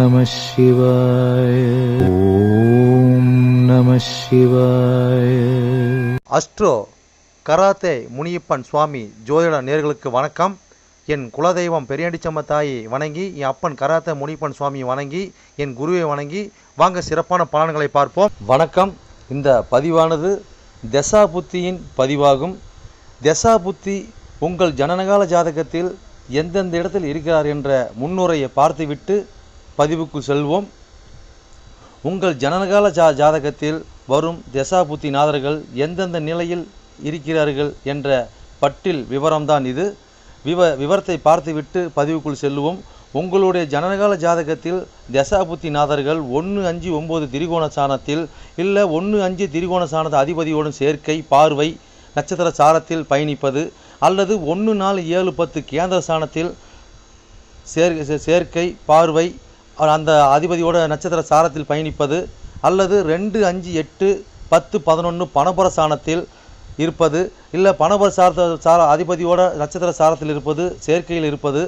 நம சிவாய. ஓம் நம சிவாய. அஸ்ட்ரோ கராத்தே முனியப்பன் சுவாமி ஜோதிட நேயர்களுக்கு வணக்கம். என் குலதெய்வம் பெரியாண்டிச்சம்ம தாயை வணங்கி, என் அப்பன் கராத்தே முனியப்பன் சுவாமியை வணங்கி, என் குருவை வணங்கி வாங்க சிறப்பான பலன்களை பார்ப்போம். வணக்கம். இந்த பதிவானது தசா புத்தியின் பதிவாகும். தசா புத்தி உங்கள் ஜனனகால ஜாதகத்தில் எந்தெந்த இடத்தில் இருக்கிறார் என்ற முன்னுரையை பார்த்துவிட்டு பதிவுக்குள் செல்வோம். உங்கள் ஜனனகால ஜாதகத்தில் வரும் தசா புத்தி நாதர்கள் எந்தெந்த நிலையில் இருக்கிறார்கள் என்ற பட்டியல் விவரம்தான் இது. விவரத்தை பார்த்துவிட்டு பதிவுக்குள் செல்லுவோம். உங்களுடைய ஜனனகால ஜாதகத்தில் தசாபுத்தி நாதர்கள் 1-5-9 திரிகோண சாணத்தில் இல்லை 1-5 திரிகோண சாணத்தை அதிபதியோடும் சேர்க்கை பார்வை நட்சத்திர சாரத்தில் பயணிப்பது, அல்லது 1-4-7-10 கேந்திர சாணத்தில் சேர்க்கை பார்வை அந்த அதிபதியோட நட்சத்திர சாரத்தில் பயணிப்பது, அல்லது 2-5-8-10-11 பணபர சாணத்தில் இருப்பது, இல்லை பணபர அதிபதியோட நட்சத்திர சாரத்தில் இருப்பது சேர்க்கையில் இருப்பது,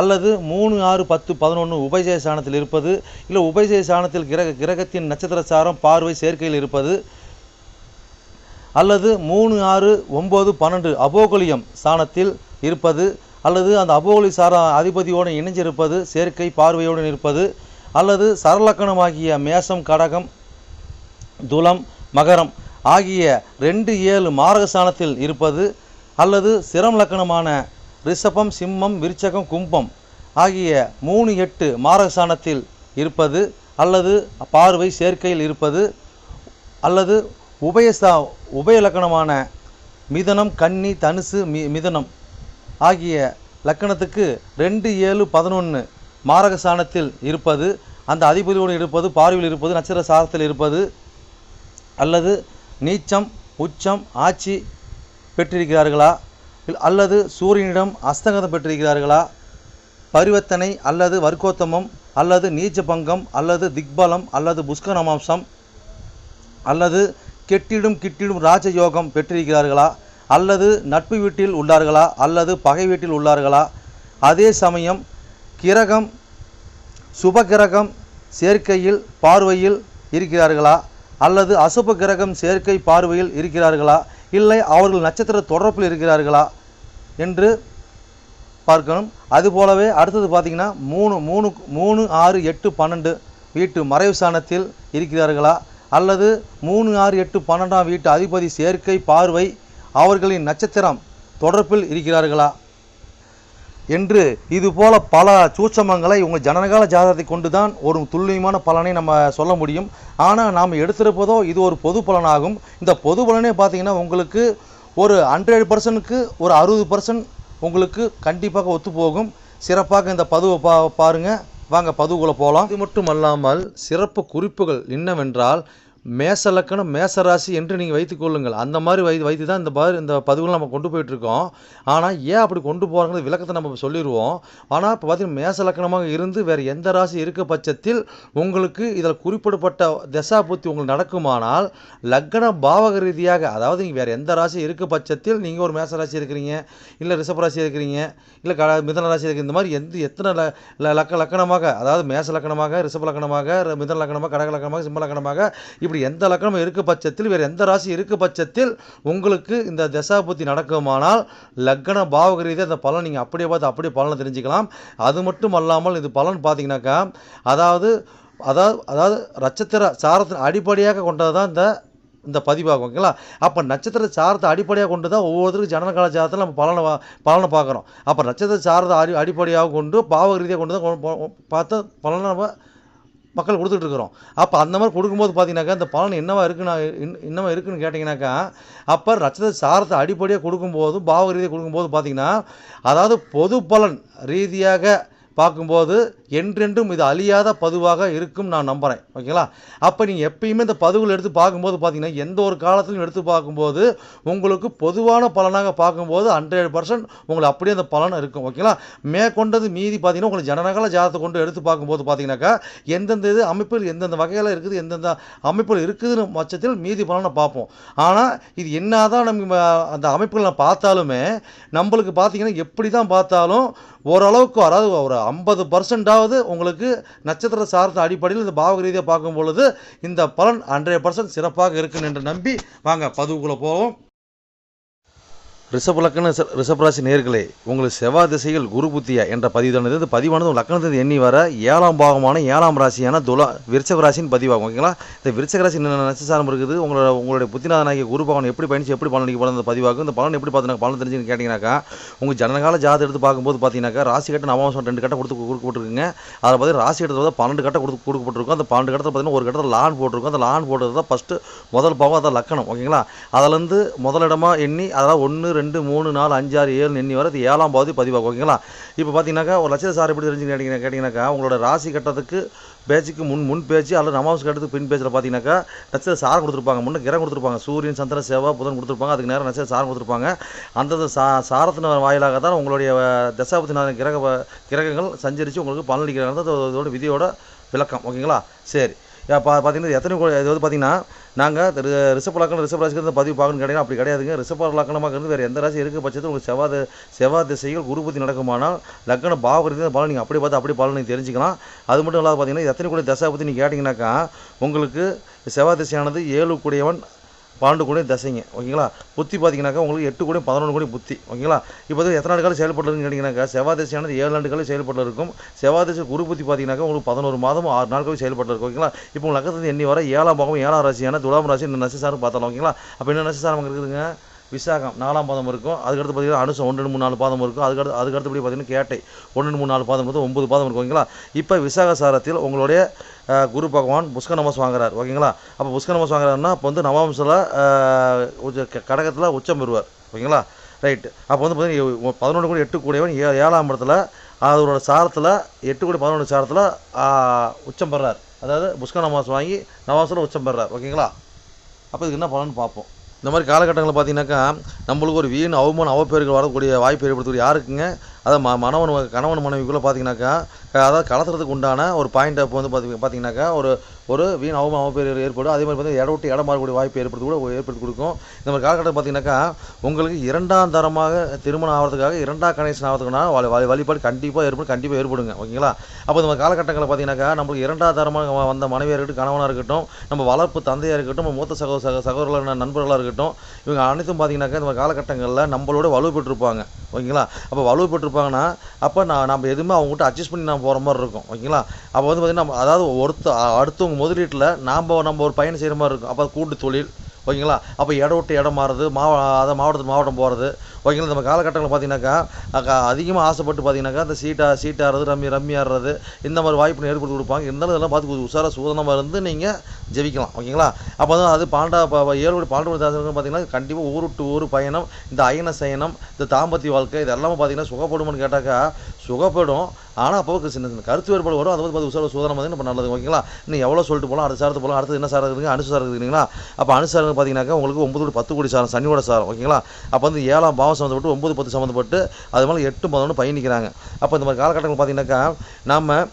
அல்லது 3-6-10-11 உபயஜய சாணத்தில் இருப்பது, இல்லை உபயஜய சாணத்தில் கிரகத்தின் நட்சத்திர சாரம் பார்வை சேர்க்கையில் இருப்பது, அல்லது 3-6-9-12 அபோகலியம் சாணத்தில் இருப்பது, அல்லது அந்த அபோகலி சார அதிபதியோடு இணைஞ்சிருப்பது சேர்க்கை பார்வையோடு இருப்பது, அல்லது சரலக்கணமாகிய மேசம் கடகம் துலம் மகரம் ஆகிய 2-7 மாரகஸ்தானத்தில் இருப்பது, அல்லது சிரம் லக்கணமான ரிஷபம் சிம்மம் விருச்சகம் கும்பம் ஆகிய 3-8 மாரகஸ்தானத்தில் இருப்பது, அல்லது பார்வை சேர்க்கையில் இருப்பது, அல்லது உபய லக்கணமான மிதனம் கன்னி தனுசு மிதனம் ஆகிய லக்கணத்துக்கு 2-7-11 மாரகஸ்தானத்தில் இருப்பது, அந்த அதிபதியோடு இருப்பது பார்வையில் இருப்பது நட்சத்திர சாரத்தில் இருப்பது, அல்லது நீச்சம் உச்சம் ஆட்சி பெற்றிருக்கிறார்களா, அல்லது சூரியனிடம் அஸ்தங்கதம் பெற்றிருக்கிறார்களா, பரிவர்த்தனை அல்லது வர்க்கோத்தமம் அல்லது நீச்ச பங்கம் அல்லது திக்பலம் அல்லது புஷ்கரமாம்சம் அல்லது கெட்டிடும் ராஜயோகம் பெற்றிருக்கிறார்களா, அல்லது நட்பு வீட்டில் உள்ளார்களா அல்லது பகை வீட்டில் உள்ளார்களா, அதே சமயம் கிரகம் சுபகிரகம் சேர்க்கையில் பார்வையில் இருக்கிறார்களா, அல்லது அசுப கிரகம் சேர்க்கை பார்வையில் இருக்கிறார்களா, இல்லை அவர்கள் நட்சத்திர தொடர்பில் இருக்கிறார்களா என்று பார்க்கணும். அதுபோலவே அடுத்தது பார்த்திங்கன்னா 3-6-8-12 வீட்டு மறைவு சாணத்தில் இருக்கிறார்களா, அல்லது 3-6-8-12 வீட்டு அதிபதி சேர்க்கை பார்வை அவர்களின் நட்சத்திரம் தொடர்பில் இருக்கிறார்களா என்று இதுபோல பல சூட்சமங்களை உங்கள் ஜனனகால ஜாதகத்தை கொண்டு தான் ஒரு துல்லியமான பலனை நம்ம சொல்ல முடியும். ஆனால் நாம் எடுத்திருப்பதோ இது ஒரு பொது பலனாகும். இந்த பொது பலனே பார்த்திங்கன்னா உங்களுக்கு ஒரு 100%க்கு ஒரு 60% உங்களுக்கு கண்டிப்பாக ஒத்து போகும். சிறப்பாக இந்த பதிவை பாருங்கள். வாங்க பதிவுக்குள்ளே போகலாம். இது மட்டும் அல்லாமல் சிறப்பு குறிப்புகள் என்னவென்றால் மேச லக்கணம் மேசராசி என்று நீங்கள் வைத்துக்கொள்ளுங்கள். அந்த மாதிரி வைத்து தான் இந்த பதிவுகளை நம்ம கொண்டு போயிட்டுருக்கோம். ஆனால் ஏன் அப்படி கொண்டு போகிறாங்கிறது விளக்கத்தை நம்ம சொல்லிடுவோம். ஆனால் இப்போ பார்த்திங்கன்னா மேச லக்கணமாக இருந்து வேறு எந்த ராசி இருக்க பட்சத்தில் உங்களுக்கு இதில் குறிப்பிடப்பட்ட தசா புத்தி உங்களுக்கு நடக்குமானால் லக்ன பாவக ரீதியாக, அதாவது நீங்கள் வேறு எந்த ராசி இருக்க பட்சத்தில் நீங்கள் ஒரு மேச ராசி இருக்கிறீங்க, இல்லை ரிஷப ராசி இருக்கிறீங்க, இல்லை மிதன ராசி இருக்கிற இந்த மாதிரி எத்தனை லக்கணமாக, அதாவது மேச லக்கணமாக ரிஷப லக்கணமாக மிதன லக்கணமாக கடக லக்கணமாக சிம்ம லக்கணமாக இப்படி எந்த லக்கணம் இருக்க பட்சத்தில் வேறு எந்த ராசி இருக்க பட்சத்தில் உங்களுக்கு இந்த தசாபுத்தி நடக்குமானால் லக்ன பாவக ரீதியாக அந்த பலன் நீங்கள் அப்படியே பார்த்து அப்படியே பலனை தெரிஞ்சுக்கலாம். அது மட்டும் அல்லாமல் இது பலன் பார்த்தீங்கன்னாக்கா அதாவது நட்சத்திர சாரத்தின் அடிப்படையாக கொண்டது தான் இந்த பதிவாகும். ஓகேங்களா? அப்போ நட்சத்திர சாரத்தை அடிப்படையாக கொண்டு தான் ஒவ்வொருத்தருக்கும் ஜனனகால ஜாதகத்தில் நம்ம பலனை பார்க்குறோம். அப்போ நட்சத்திர சாரத்தை அடிப்படையாக கொண்டு பாவக ரீதியாக கொண்டு தான் பார்த்து பலனை நம்ம மக்கள் கொடுத்துட்ருக்குறோம். அப்போ அந்த மாதிரி கொடுக்கும்போது பார்த்தீங்கன்னாக்கா இந்த பலன் என்னவா இருக்குன்னு கேட்டிங்கனாக்கா, அப்போ நட்சத்திர சாரத்தை அடிப்படையாக கொடுக்கும்போது பாவக ரீதியாக கொடுக்கும்போது பார்த்தீங்கன்னா அதாவது பொது பலன் ரீதியாக பார்க்கும்போது என்றென்றும் இது அழியாத பதிவாக இருக்கும் நான் நம்புகிறேன். ஓகேங்களா? அப்போ நீங்கள் எப்பயுமே இந்த பதிவுகள் எடுத்து பார்க்கும்போது பார்த்தீங்கன்னா எந்த ஒரு காலத்திலும் எடுத்து பார்க்கும்போது உங்களுக்கு பொதுவான பலனாக பார்க்கும்போது 100% உங்களுக்கு அப்படியே அந்த பலன் இருக்கும். ஓகேங்களா? மேற்கொண்டது மீதி பார்த்தீங்கன்னா உங்களுக்கு ஜனனகால ஜாதகத்தை கொண்டு எடுத்து பார்க்கும்போது பார்த்தீங்கன்னாக்கா எந்தெந்த இது அமைப்பில் எந்தெந்த வகையில் இருக்குது எந்தெந்த அமைப்பில் இருக்குதுன்னு பட்சத்தில் மீதி பலனை பார்ப்போம். ஆனால் இது என்ன தான் நம்ம அந்த அமைப்புகளை பார்த்தாலுமே நம்மளுக்கு பார்த்தீங்கன்னா எப்படி தான் பார்த்தாலும் ஓரளவுக்கு, அதாவது ஒரு 50% அதாவது உங்களுக்கு நட்சத்திர சார்ந்த அடிப்படையில் இந்த பாவக ரீதியாக பார்க்கும் பொழுது இந்த பலன் 100% சிறப்பாக இருக்குன்னு என்று நம்பி வாங்க பதிவுக்குள்ளே போவோம். ரிஷபலக்கண ரிஷபராசி நேர்களே, உங்களுக்கு செவ்வாய் திசையில் குரு புத்தியா என்ற பதிவானது இந்த பதிவானது லக்கணத்தை எண்ணி வர 7ஆம் பாகமான 7ஆம் ராசியான விருச்சக ராசின்னு பதிவாகும். ஓகேங்களா? இந்த விருச்சக ராசி நட்சத்திரம் இருக்குது. உங்களுடைய புத்திநாதனாகிய குரு பகவான் எப்படி பயணிச்சு எப்படி பலனுக்கு போல அந்த பதிவாகும். இந்த பலன் எப்படி பார்த்தீங்கன்னா பலன் தெரிஞ்சுன்னு கேட்டிங்கனாக்கா, உங்கள் ஜனகால ஜாதகம் எடுத்து பார்க்கும்போது பார்த்தீங்கன்னாக்கா ராசி கட்ட நவமாசம் 2 கட்டம் கொடுக்கப்பட்டிருக்குங்க. அதை பார்த்தீங்கன்னா ராசி கட்டத்தில் 12 கட்டம் கொடுக்கப்பட்டிருக்கும். அந்த 12 கட்டத்தில் பார்த்தீங்கன்னா ஒரு கட்டத்தில் லான் போட்டிருக்கும். அந்த லான் போட்டது தான் ஃபஸ்ட்டு முதல் பாவம், அதான் லக்கணம். ஓகேங்களா? அதிலேருந்து முதலிடமாக எண்ணி அதாவது 1 2 3 4 5 6 7 எண்ணி வர 7ஆம் பாவதி பதிவாகும். ஓகேங்களா? இப்போ பார்த்தீங்கன்னாக்கா ஒரு லட்ச சார் எப்படி தெரிஞ்சுன்னு கேட்டிங்கனாக்கா, உங்களோட ராசி கட்டத்துக்கு பேச்சுக்கு முன் பேச்சு அல்லது நவமாச கட்டத்துக்கு பின் பேச்சில் பார்த்தீங்கன்னாக்கா நட்சத்திர சாரம் கொடுத்துருப்பாங்க. முன்னே கிரகம் கொடுத்துருப்பாங்க. சூரியன் சந்திரன் செவ்வாய் புதன் கொடுத்துருப்பாங்க. அதுக்கு நேரம் நட்சத்திர சாரம் கொடுத்துருப்பாங்க. அந்த சாரத்தின் வாயிலாக தான் உங்களுடைய தசாபத்தின கிரகங்கள் சஞ்சரித்து உங்களுக்கு பலனளிக்கிறாங்க. அதோட விதியோட விளக்கம். ஓகேங்களா? சரி, பார்த்தீங்கன்னா எத்தனை இது வந்து பார்த்தீங்கன்னா நாங்கள் ரிஷப லக்கணம் ரிஷபராசிக்கு இருந்து பதிவு பார்க்கணும்னு கேட்டிங்கன்னா அப்படி கிடையாதுங்க. ரிஷப லக்கணமாக இருந்து வேறு எந்த ராசி இருக்க பட்சத்தில் உங்களுக்கு செவ்வாய் திசைகள் குரு புத்தி நடக்குமானால் லக்கண பாவகரீதியாக பலன் நீங்கள் அப்படி பார்த்து அப்படி பலன் நீங்கள் தெரிஞ்சுக்கலாம். அது மட்டும் இல்லாத பார்த்தீங்கன்னா எத்தனை கூட தசை பற்றி நீங்கள் கேட்டிங்கனாக்கா உங்களுக்கு செவ்வாய் திசையானது 7 கூடியவன் 12 கோடி தசைங்க. ஓகேங்களா? புத்தி பார்த்தீங்கன்னாக்கா உங்களுக்கு 8 கோடி 11 கோடி புத்தி. ஓகேங்களா? இப்போ எத்தனை ஆண்டுகள் செயல்பட்டுருக்குன்னு கேட்டிங்கனாக்கா செவ்வாய் திசையானது 7 ஆண்டுகள் செயல்பட்டு இருக்கும். செவ்வாய் திசை குரு புத்தி பார்த்தீங்கன்னாக்கா உங்களுக்கு 11 மாதம் 6 நாட்கள் செயல்பட்டு இருக்கும். ஓகேங்களா? இப்போ உங்கள் லக்கணத்தில் எண்ணி வர 7ஆம் பாகம் 7ஆம் ராசியான துலாம் ராசி இந்த நட்சத்திரம் பார்த்தலாம். ஓகேங்களா? அப்போ என்ன நட்சத்திரம் இருக்குதுங்க? விசாகம் 4ஆம் பாதம் இருக்கும். அதுக்கடுத்து பார்த்தீங்கன்னா அனுசம் 1 2 3 4 பாதம் இருக்கும். அதுக்கடுத்தபடி பார்த்தீங்கன்னா கேட்டை 1 2 3 4 பாதம் இருக்கும். 9 பாதம் இருக்கும். ஓகேங்களா? இப்போ விசாக சாரத்தில் உங்களுடைய குரு பகவான் புஷ்க நமஸ் வாங்குறார். ஓகேங்களா? அப்போ புஷ்க நமஸ் வாங்குறாருன்னா இப்போ வந்து நவம்சில் கடகத்தில் உச்சம் பெறுவார். ஓகேங்களா? ரைட்டு. அப்போ வந்து பார்த்தீங்கன்னா 11 கோடி 8 கூடியவன் 7ஆம் இடத்துல அதோட சாரத்தில் 8 கோடி 11 சாரத்தில் உச்சம் பெறார். அதாவது புஷ்க நமஸ் வாங்கி நவம்சில் உச்சம் பெறார். ஓகேங்களா? அப்போ இதுக்கு என்ன பலன்னு பார்ப்போம். இந்த மாதிரி காலகட்டங்களில் பார்த்தீங்கன்னாக்கா நம்மளுக்கு ஒரு வீண் அவமானம் அவப்பேர்கள் வரக்கூடிய வாய்ப்பு ஏற்படுத்தக்கூடிய யாருக்குங்க? அதாவது கணவன் மனைவிக்குள்ளே பார்த்தீங்கன்னாக்கா அதாவது கலத்துறதுக்கு உண்டான ஒரு பாயிண்ட் அப் வந்து பார்த்தீங்கன்னாக்கா ஒரு வீண் அவப்பேர்கள் ஏற்படும். அதே மாதிரி பார்த்தீங்கன்னா இடம் விட்டு இடம் மாறக்கூடிய வாய்ப்பு ஏற்படுத்தி கொடுக்கும். இந்த மாதிரி காலகட்டம் பார்த்தீங்கன்னாக்கா உங்களுக்கு 2ஆம் தரமாக திருமணம் ஆகிறதுக்காக 2ஆம் கனெக்ஷன் ஆகிறதுக்குனா வழிபாடு கண்டிப்பாக ஏற்படுங்க. ஓகேங்களா? அப்போ இந்த மாதிரி காலகட்டங்களில் பார்த்தீங்கன்னாக்கா நம்மளுக்கு 2ஆம் தரமாக வந்த மனைவியாக இருக்கட்டும், கணவனாக இருக்கட்டும், நம்ம வளர்ப்பு தந்தையாக இருக்கட்டும், நம்ம மூத்த சகோதரர்களான நண்பர்களாக இருக்கட்டும், இவங்க அனைத்தும் பார்த்தீங்கன்னாக்கா இந்த காலகட்டங்களில் நம்மளோட வலு பெற்றிருப்பாங்க. ஓகேங்களா? அப்போ வலு பெற்றிருப்பாங்கன்னா அப்போ நம்ம எதுவுமே அவங்ககிட்ட அட்ஜஸ்ட் பண்ணி போகிற மாதிரி இருக்கும். ஓகேங்களா? அப்போ வந்து பார்த்திங்கன்னா அதாவது அடுத்தவங்க முதலீட்டில் நம்ம ஒரு பயணம் செய்கிற மாதிரி இருக்கும். அப்போ கூட்டு தொழில். ஓகேங்களா? அப்போ இடம் விட்டு இடம் மாறுறது, மாவட்டத்துக்கு மாவட்டம் போகிறது. ஓகேங்களா? நம்ம காலகட்டங்களில் பார்த்தீங்கன்னாக்கா அதிகமாக ஆசைப்பட்டு பார்த்தீங்கன்னாக்கா இந்த சீட்டாடுறது ரம்மி ஆடுறது இந்த மாதிரி வாய்ப்பு ஏற்படுத்தி கொடுப்பாங்க. இருந்தாலும் இதெல்லாம் பார்த்து உஷாராக சூதனமாக இருந்து நீங்கள் ஜெயிக்கலாம். ஓகேங்களா? அப்போ தான் அது 7 கோடி 12 தாசனுக்கு பார்த்தீங்கன்னா கண்டிப்பாக ஊர் விட்டு ஊர் பயணம், இந்த அயன சயனம், இந்த தாம்பத்திய வாழ்க்கை இதெல்லாமே பார்த்தீங்கன்னா சுகப்படுமான்னு கேட்டாக்கா சுகப்படும். ஆனால் அப்போ சின்ன கருத்து வேறுபாடு வரும். அதை பார்த்து உஷாராக சூதனம் வந்து நம்ம நல்லது. ஓகேங்களா? இன்னும் எவ்வளோ சொல்லிட்டு போகலாம், அடுத்த சாரத்து போகலாம். அடுத்து என்ன சாரம் இருக்குதுங்க? அனுசாரம் இருக்குதுங்களா? அப்போ அனுசாரம் பார்த்தீங்கன்னாக்கா உங்களுக்கு 9 கோடி 10 கோடி சாரம் சனியோட சாரம். ஓகேங்களா? அப்போ வந்து 7ஆம் பாவம் சம்மந்தப்பட்டு 9 10 சம்மந்தப்பட்டு அது மேலே 8 11 பயணிக்கிறாங்க. அப்போ இந்த மாதிரி காலகட்டங்கள் பார்த்தீங்கன்னாக்கா நம்ம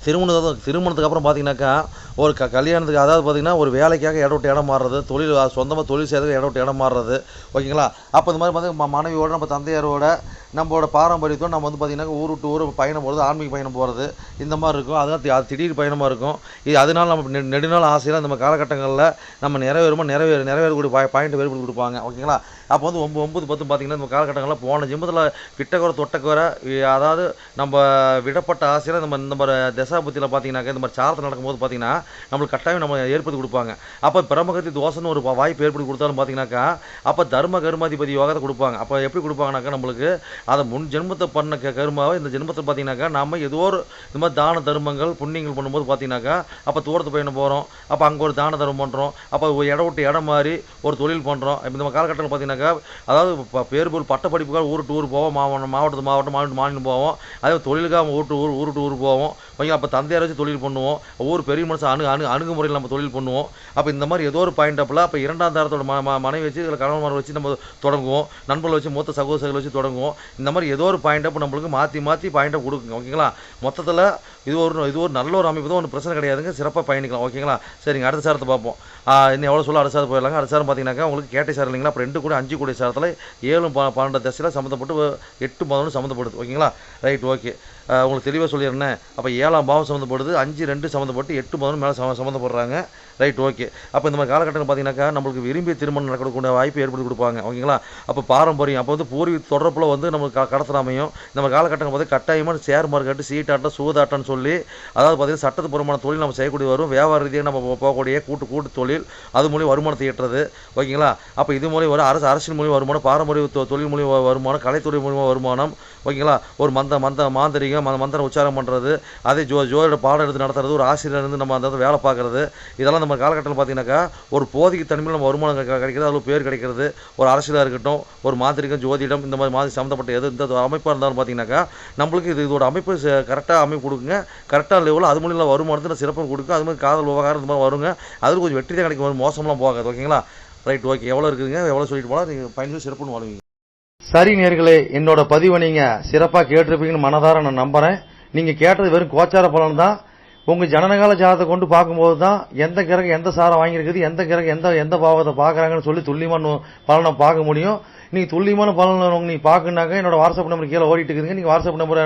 திருமணத்துக்கு அப்புறம் பார்த்தீங்கன்னாக்கா ஒரு கல்யாணத்துக்கு அதாவது பார்த்தீங்கன்னா ஒரு வேலைக்காக இடம் விட்டு இடம் மாறுறது, சொந்தமாக தொழில் செய்யறதுக்கு இடம் விட்டு இடம் மாறுறது. ஓகேங்களா? அப்போ இந்த மாதிரி பார்த்தீங்கன்னா மனைவியோட நம்ம தந்தையாரோட நம்மளோட பாரம்பரியத்தோடு நம்ம வந்து பார்த்திங்கன்னா ஊர் விட்டு ஊர் பயணம் போகிறது, ஆன்மீக பயணம் போகிறது இந்த மாதிரி இருக்கும். அதெல்லாம் திடீர் பயணமாக இருக்கும். அதனால் நம்ம நெடுநாள் ஆசையில் நம்ம காலகட்டங்களில் நம்ம நிறைவேறக்கூடிய பாயிண்ட் ஏற்படுத்தி கொடுப்பாங்க. ஓகேங்களா? அப்போ வந்து 9 10 பார்த்திங்கன்னா நம்ம காலகட்டங்களில் போன ஜிம்பத்தில் கிட்டக்குற தொட்டக்குற அதாவது நம்ம விடப்பட்ட ஆசையில் நம்ம இந்த மாதிரி தசாபுத்தியில் பார்த்தீங்கன்னாக்கா இந்த மாதிரி சாரத்தில் நடக்கும்போது பார்த்தீங்கன்னா நம்மளுக்கு கட்டாயம் நம்ம ஏற்படுத்தி கொடுப்பாங்க. அப்போ பிரமகத்தி தோசைன்னு ஒரு வாய்ப்பு ஏற்படுத்தி கொடுத்தாலும் பார்த்தீங்கன்னாக்கா அப்போ தர்ம கருமாதிபதி யோகத்தை கொடுப்பாங்க. அப்போ எப்படி கொடுப்பாங்கனாக்கா நம்மளுக்கு அதை முன் ஜென்மத்தை பண்ண கருமாவை இந்த ஜென்மத்தை பார்த்தீங்கன்னாக்கா நம்ம ஏதோ ஒரு இந்த மாதிரி தான தர்மங்கள் புண்ணியங்கள் பண்ணும்போது பார்த்தீங்கன்னாக்கா அப்போ தூரத்து பயணம் போகிறோம். அப்போ அங்கே ஒரு தான தர்மம் பண்ணுறோம். அப்போ இடம் விட்டு இடம் மாதிரி ஒரு தொழில் பண்ணுறோம். இப்போ இந்த காலகட்டத்தில் பார்த்தீங்கன்னாக்கா அதாவது பேர் போல் பட்ட படிப்புக்காக ஊருக்கு ஊர் போவோம், மாநிலம் போவோம். அதே தொழிலுக்காக ஊர் போவோம். ஓகே? அப்போ தந்தையார் வச்சு தொழில் பண்ணுவோம். ஒவ்வொரு பெரிய மனுஷன் அணுகுமுறையில் நம்ம தொழில் பண்ணுவோம். அப்போ இந்த மாதிரி ஏதோ ஒரு பாயிண்ட் அப்பில் அப்போ 2ஆம் தாரத்தோட மனைவி வச்சு இதில் கணவன் வச்சு நம்ம தொடங்குவோம். நண்பர்கள் வச்சு மூத்த சகோதரர்கள் வச்சு தொடங்குவோம். இந்த மாதிரி ஏதோ ஒரு பாயிண்ட் அப் நம்மளுக்கு மாற்றி பாயிண்ட் அப் கொடுக்குங்க. ஓகேங்களா? மொத்தத்தில் இது ஒரு நல்ல ஒரு அமைப்பு தான், ஒன்றும் பிரச்சனை கிடையாதுங்க. சிறப்பாக பயணிக்கலாம். ஓகேங்களா? சரிங்க, அடுத்த சாரத்தை பார்ப்போம். இன்னும் எவ்வளோ சொல்ல அடுத்த சாரத்தை போயிடலாங்க. அடுத்த சாரம் பார்த்தீங்கன்னாக்கா உங்களுக்கு கேட்டை சாரம் இல்லைங்களா? அப்போ 2 கூட 5 கூட சாரத்தில் 7 12 தசையில் சம்மந்தப்பட்டு 8 11 சம்மந்தப்படுது. ஓகேங்களா? Right, okay. உங்களுக்கு தெளிவாக சொல்லிடுறேன். அப்போ 7ஆம் பாவம் சம்மந்தப்படுது, 5-2 சம்மந்தப்பட்டு 8-11 மேலே சம்மந்தப்படுறாங்க. Right, okay. அப்போ இந்த மாதிரி காலகட்டத்தில் பார்த்தீங்கன்னாக்கா நம்மளுக்கு விரும்பிய திருமணம் நடக்கக்கூடிய வாய்ப்பு ஏற்படுத்தி கொடுப்பாங்க. ஓகேங்களா? அப்போ பாரம்பரியம், அப்போ வந்து பூர்வீக தொடர்பில் வந்து நம்மளுக்கு கடத்தலாமையும் நம்ம காலகட்டங்கள் பார்த்து கட்டாயமாக ஷேர் மார்க்கெட்டு, சீட்டாட்டம், சூதாட்டம்னு சொல்லி, அதாவது பார்த்தீங்கன்னா சட்டத்து புறமான தொழில் நம்ம செய்யக்கூடிய வரும். வியாபார ரீதியாக நம்ம போகக்கூடிய கூட்டு தொழில், அது மூலியம் வருமானத்தை ஈட்டுறது. ஓகேங்களா? அப்போ இது மூலியம் வரும் அரசியல் மூலியம் வருமானம், பாரம்பரிய தொழில் மூலியம் வருமானம், கலைத்துறை மூலியமாக வருமானம். ஓகேங்களா? ஒரு மாந்திரிகம், மந்திர உச்சாரம் பண்ணுறது, அதே ஜோதிட பாடம் எடுத்து நடத்துறது, ஒரு ஆசிரியர் இருந்து நம்ம அந்த வேலை பார்க்குறது, இதெல்லாம் நம்ம காலகட்டத்தில் பார்த்தீங்கன்னாக்கா ஒரு போதைக்கு தன்மையில் நம்ம வருமானம் கிடைக்கிறது, அதில் பேர் கிடைக்கிறது. ஒரு அரசியலாக இருக்கட்டும், ஒரு மாந்திரிகம், ஜோதிடம், இந்த மாதிரி சம்மந்தப்பட்ட இந்த அமைப்பாக இருந்தாலும் பார்த்தீங்கன்னாக்கா நம்மளுக்கு இதோட அமைப்பு கரெக்டாக அமைப்பு கொடுக்குங்க. கரெக்டான லெவலில் அது மூலியம் வருமானத்தை சிறப்பு கொடுக்கும். அது மாதிரி காதல் விவகாரம் இந்த மாதிரி வருங்க. அது கொஞ்சம் வெற்றி தான் கிடைக்கும், மோசம்லாம் போகாது. ஓகேங்களா? Right, okay. எவ்வளோ இருக்குதுங்க, எவ்வளோ சொல்லிட்டு போனால் நீங்கள் பயன்படுத்தி சிறப்புன்னு வாழ்வீங்க. சரி நேயர்களே, என்னோட பதிவை நீங்கள் சிறப்பாக கேட்டிருப்பீங்கன்னு மனதார நான் நம்புகிறேன். நீங்கள் கேட்டது வெறும் கோச்சார பலன் தான். உங்கள் ஜனனகால ஜாதத்தை கொண்டு பார்க்கும்போது தான் எந்த கிரகம் எந்த சாரம் வாங்கியிருக்குது, எந்த கிரகம் எந்த பாவத்தை பார்க்குறாங்கன்னு சொல்லி துல்லியமான பலனை பார்க்க முடியும். நீங்கள் துல்லியமான பலன் நீங்கள் பார்க்கணுனாக்கா என்னோட வாட்ஸ்அப் நம்பர் கீழே ஓடிட்டு இருக்குதுங்க. நீங்கள் வாட்ஸ்அப் நம்பர்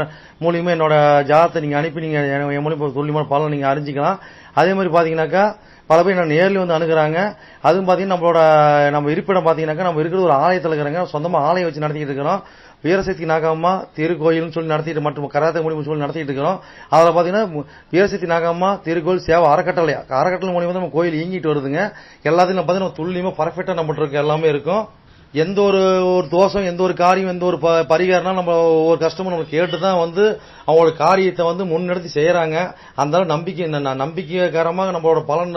மூலியமாக என்னோட ஜாதத்தை நீங்கள் அனுப்பி நீங்கள் என் மூலியம் துல்லியமான பலனை நீங்கள் அறிஞ்சிக்கலாம். அதே மாதிரி பார்த்தீங்கன்னாக்கா பல பேர் நான் நேரில் வந்து அணுகிறாங்க. அதுவும் பார்த்தீங்கன்னா நம்ம இருப்பிடம் பார்த்தீங்கன்னாக்கா நம்ம இருக்கிற ஒரு ஆலயத்தில் இருக்கிறாங்க. சொந்தமாக ஆலயம் வச்சு நடத்திக்கிட்டு இருக்கிறோம். வீரசக்தி நாகம்மா திருக்கோயில்னு சொல்லி நடத்திட்டு மற்றும் கராத்தே மூலியமாக சொல்லி நடத்திட்டு இருக்கிறோம். அதில் பார்த்தீங்கன்னா வீரசக்தி நாகம்மா திருக்கோயில் சேவை அறக்கட்டளை மூலியமாக நம்ம கோயில் இயங்கிட்டு வருதுங்க. எல்லாத்தையும் பார்த்தீங்கன்னா துல்லியமாக பர்ஃபெக்டாக நம்மகிட்ட இருக்க எல்லாமே இருக்கும். எந்த ஒரு தோஷம், எந்த ஒரு காரியம், எந்த ஒரு பரிகாரம்னா நம்ம ஒரு கஸ்டமர் நம்ம கேட்டு தான் வந்து அவங்களோட காரியத்தை வந்து முன்னெடுத்து செய்யறாங்க. அந்த நம்பிக்கைகரமாக நம்மளோட பலன்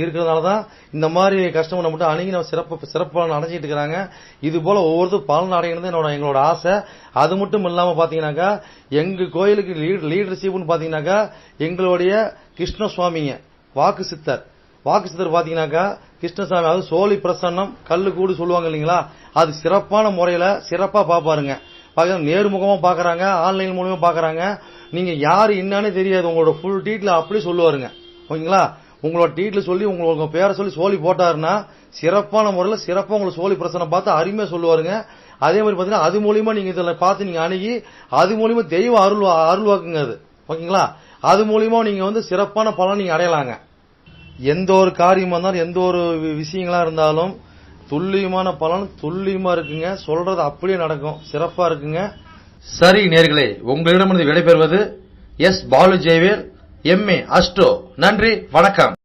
இருக்கிறதுனால தான் இந்த மாதிரி கஸ்டமர் நம்மகிட்ட அணுகி நம்ம சிறப்பு பலன் அடைஞ்சிட்டு இருக்கிறாங்க. இது போல ஒவ்வொருத்தரும் பலன் அடைகிறது எங்களோட ஆசை. அது மட்டும் இல்லாம பாத்தீங்கன்னாக்கா எங்க கோயிலுக்கு லீடர்ஷிப்னு பாத்தீங்கன்னாக்கா எங்களுடைய கிருஷ்ணசுவாமிங்க வாக்கு சித்தர் பாத்தீங்கன்னாக்கா கிருஷ்ணசாமி, அதாவது சோழி பிரசன்னம் கல்லு கூடு சொல்லுவாங்க இல்லைங்களா, அது சிறப்பான முறையில சிறப்பா பாப்பாருங்க. நேர்முகமா பாக்குறாங்க, ஆன்லைன் மூலமா பாக்குறாங்க. நீங்க யாரு என்னன்னு தெரியாது, உங்களோட ஃபுல் டீட்ல அப்படி சொல்லுவாருங்க. ஓகேங்களா? உங்களோட டீட்ல சொல்லி உங்க பேரை சொல்லி சோழி போட்டாருன்னா சிறப்பான முறையில சிறப்பா உங்களுக்கு சோழி பிரசனம் பார்த்து அருமையா சொல்லுவாருங்க. அதே மாதிரி பாத்தீங்கன்னா அது மூலியமா நீங்க இதுல பார்த்து நீங்க அணுகி அது மூலியமா தெய்வ அருள்வாக்குங்க அது. ஓகேங்களா? அது மூலியமா நீங்க வந்து சிறப்பான பலன் நீங்க அடையலாங்க. எந்த ஒரு காரியமா இருந்தாலும், எந்த ஒரு விஷயங்களா இருந்தாலும் துல்லியமான பலன் துல்லியமா இருக்குங்க. சொல்றது அப்படியே நடக்கும், சிறப்பா இருக்குங்க. சரி நேயர்களே, உங்களிடமிருந்து விடைபெறுவது S. Balu Jayavel, MA astro. நன்றி, வணக்கம்.